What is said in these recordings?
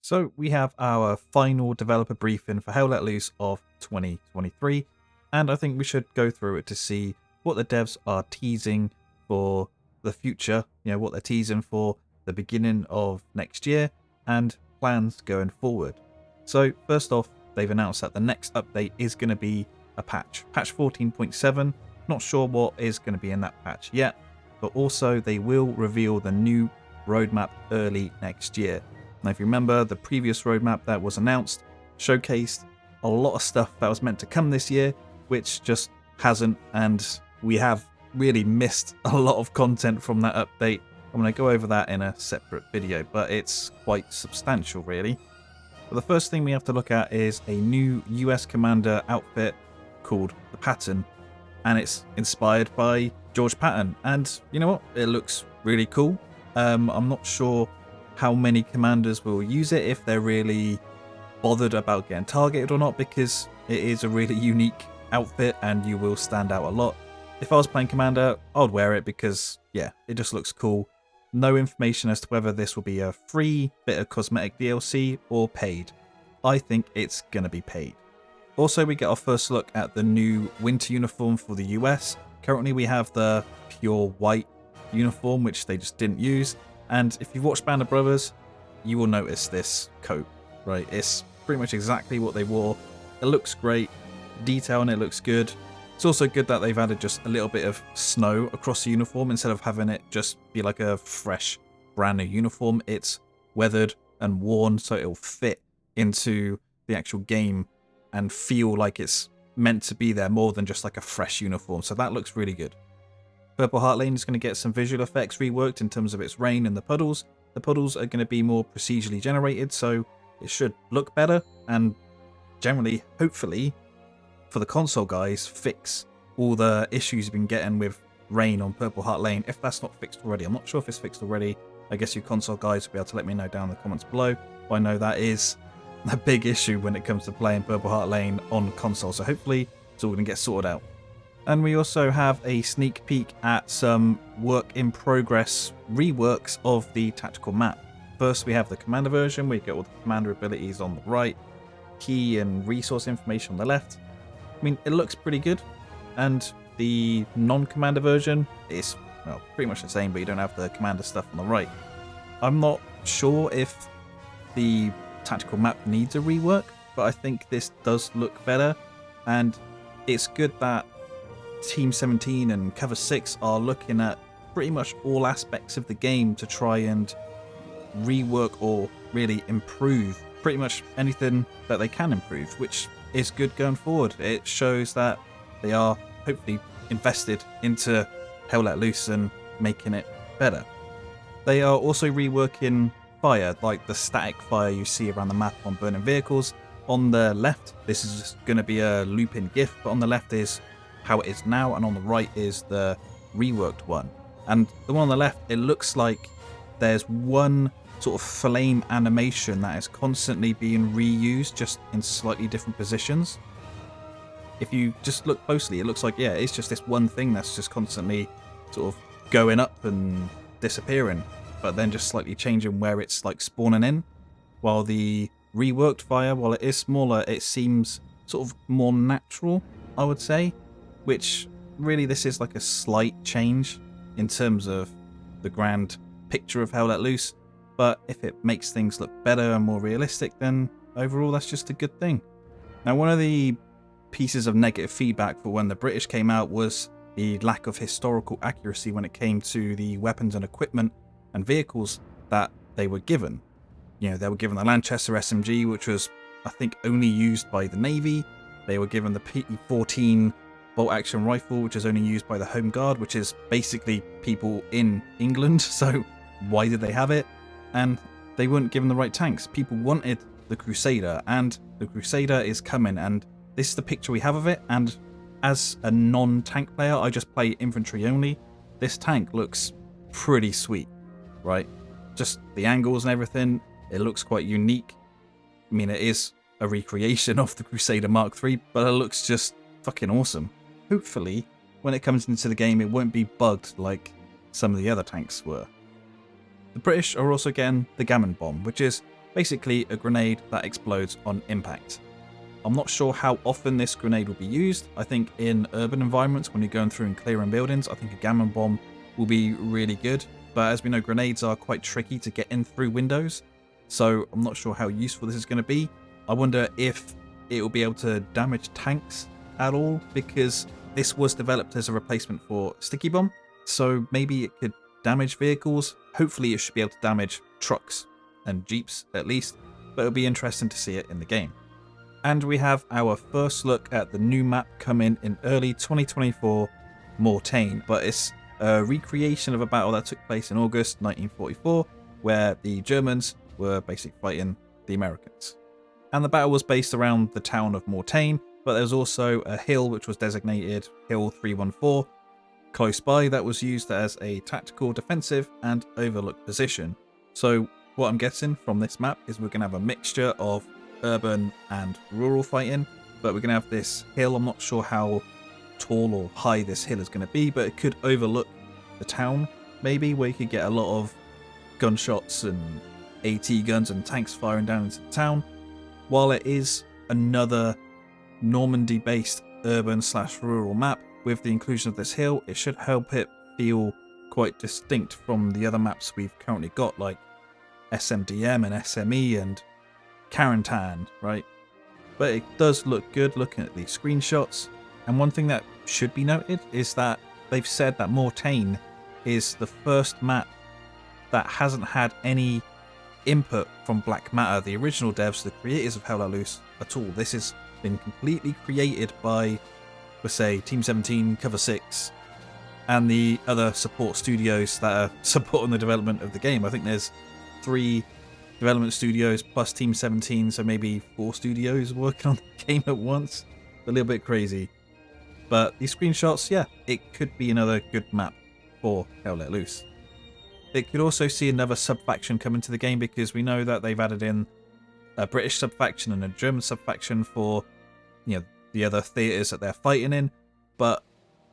So we have our final developer briefing for Hell Let Loose of 2023, and I think we should go through it to see what the devs are teasing for the future, what they're teasing for the beginning of next year, and plans going forward. So first off, they've announced that the next update is going to be a patch 14.7. Not sure what is going to be in that patch yet, but also they will reveal the new roadmap early next year. Now, if you remember, the previous roadmap that was announced showcased a lot of stuff that was meant to come this year, which just hasn't, and we have really missed a lot of content from that update. I'm going to go over that in a separate video, but it's quite substantial, really. But the first thing we have to look at is a new US Commander outfit called the Patton, and it's inspired by George Patton, and you know what? It looks really cool. I'm not sure how many commanders will use it, if they're really bothered about getting targeted or not, because it is a really unique outfit and you will stand out a lot. If I was playing Commander, I'd wear it because, yeah, it just looks cool. No information as to whether this will be a free bit of cosmetic DLC or paid. I think it's going to be paid. Also, we get our first look at the new winter uniform for the US. Currently, we have the pure white uniform, which they just didn't use. And if you've watched Band of Brothers, you will notice this coat, right? It's pretty much exactly what they wore. It looks great. Detail on it looks good. It's also good that they've added just a little bit of snow across the uniform instead of having it just be like a fresh, brand new uniform. It's weathered and worn, so it'll fit into the actual game and feel like it's meant to be there more than just like a fresh uniform. So that looks really good. Purple Heart Lane is going to get some visual effects reworked in terms of its rain and the puddles. The puddles are going to be more procedurally generated, so it should look better and generally, hopefully, for the console guys, fix all the issues you've been getting with rain on Purple Heart Lane, if that's not fixed already. I'm not sure if it's fixed already. I guess you console guys will be able to let me know down in the comments below. But I know that is a big issue when it comes to playing Purple Heart Lane on console, so hopefully it's all going to get sorted out. And we also have a sneak peek at some work-in-progress reworks of the tactical map. First, we have the Commander version, where you get all the Commander abilities on the right, key and resource information on the left. I mean, it looks pretty good. And the non-Commander version is, well, pretty much the same, but you don't have the Commander stuff on the right. I'm not sure if the tactical map needs a rework, but I think this does look better. And it's good that Team 17 and Cover 6 are looking at pretty much all aspects of the game to try and rework or really improve pretty much anything that they can improve, which is good going forward. It shows that they are hopefully invested into Hell Let Loose and making it better. They are also reworking fire, like the static fire you see around the map on burning vehicles. On the left, this is just going to be a loop-in GIF, but on the left is how it is now, and on the right is the reworked one. And the one on the left, it looks like there's one sort of flame animation that is constantly being reused, just in slightly different positions. If you just look closely, it looks like, yeah, it's just this one thing that's just constantly sort of going up and disappearing, but then just slightly changing where it's like spawning in. While the reworked fire, while it is smaller, it seems sort of more natural, I would say. Which, really, this is like a slight change in terms of the grand picture of Hell Let Loose. But if it makes things look better and more realistic, then overall that's just a good thing. Now, one of the pieces of negative feedback for when the British came out was the lack of historical accuracy when it came to the weapons and equipment and vehicles that they were given. They were given the Lanchester SMG, which was, I think, only used by the Navy. They were given the P14 bolt-action rifle, which is only used by the Home Guard, which is basically people in England, so why did they have it? And they weren't given the right tanks. People wanted the Crusader, and the Crusader is coming, and this is the picture we have of it. And as a non-tank player, I just play infantry only, this tank looks pretty sweet, right? Just the angles and everything, it looks quite unique. I mean, it is a recreation of the Crusader Mark III, but it looks just fucking awesome. Hopefully, when it comes into the game, it won't be bugged like some of the other tanks were. The British are also getting the Gammon Bomb, which is basically a grenade that explodes on impact. I'm not sure how often this grenade will be used. I think in urban environments, when you're going through and clearing buildings, I think a gammon bomb will be really good. But as we know, grenades are quite tricky to get in through windows, so I'm not sure how useful this is going to be. I wonder if it will be able to damage tanks at all, because this was developed as a replacement for Sticky Bomb, so maybe it could damage vehicles. Hopefully it should be able to damage trucks and jeeps at least, but it'll be interesting to see it in the game. And we have our first look at the new map coming in early 2024, Mortain, but it's a recreation of a battle that took place in August 1944, where the Germans were basically fighting the Americans. And the battle was based around the town of Mortain, but there's also a hill which was designated Hill 314 close by that was used as a tactical, defensive and overlook position. So what I'm guessing from this map is we're going to have a mixture of urban and rural fighting, but we're going to have this hill. I'm not sure how tall or high this hill is going to be, but it could overlook the town maybe, where you could get a lot of gunshots and AT guns and tanks firing down into the town. While it is another Normandy based urban / rural map, with the inclusion of this hill, it should help it feel quite distinct from the other maps we've currently got, like SMDM and SME and Carentan, right? But it does look good looking at these screenshots. And one thing that should be noted is that they've said that Mortain is the first map that hasn't had any input from Black Matter, the original devs, the creators of Hell Let Loose, at all. This has been completely created by, let's say, Team 17, Cover 6, and the other support studios that are supporting the development of the game. I think there's 3 development studios plus Team 17, so maybe 4 studios working on the game at once. A little bit crazy. But these screenshots, yeah, it could be another good map for Hell Let Loose. It could also see another sub-faction come into the game, because we know that they've added in a British sub-faction and a German sub-faction for, you know, the other theatres that they're fighting in. But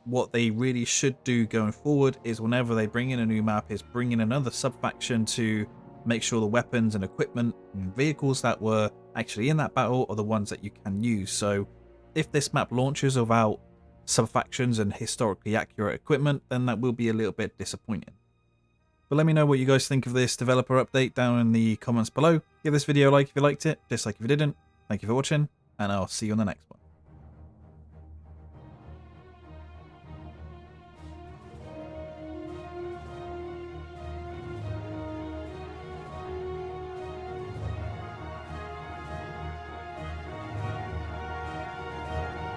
what they really should do going forward is, whenever they bring in a new map, is bring in another sub-faction to make sure the weapons and equipment and vehicles that were actually in that battle are the ones that you can use. So if this map launches without sub-factions and historically accurate equipment, then that will be a little bit disappointing. But let me know what you guys think of this developer update down in the comments below. Give this video a like if you liked it, dislike if you didn't. Thank you for watching, and I'll see you on the next one.